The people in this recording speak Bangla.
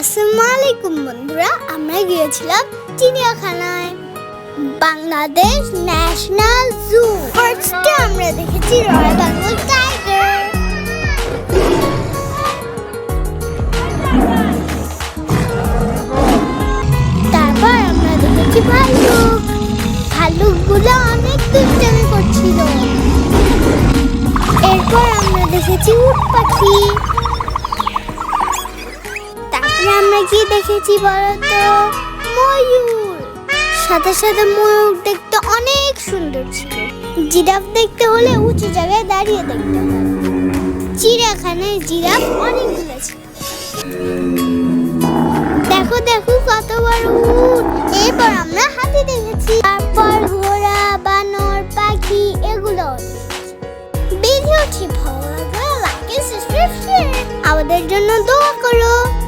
আসসালামু আলাইকুম বন্ধুরা, আমরা গিয়েছিলাম চিড়িয়াখানায়, বাংলাদেশ ন্যাশনাল জু। ফার্স্টে আমরা দেখেছি রয়্যাল বেঙ্গল টাইগার, তারপর আমরা দেখেছি ভাল্লুক। ভাল্লুকগুলো অনেক দুষ্টামি করছিল। এরপর আমরা দেখেছি উট পাখি। আমরা কি দেখেছি বলতো? ময়ূর। সাথে সাথে ময়ূর দেখতে অনেক সুন্দর ছিল। জিরাফ দেখতে হলে উঁচু জায়গায় দাঁড়িয়ে দেখতে হয়। চিড়িয়াখানায় জিরাফ অনেকগুলো ছিল। দেখো দেখো কত বড় উট। এরপর আমরা হাতি দেখেছি, তারপর ঘোড়া, বানর, পাখি এগুলো। ভিডিওটি ভালো লাগলে লাইক, সাবস্ক্রাইব, আমাদের জন্য দোয়া করো।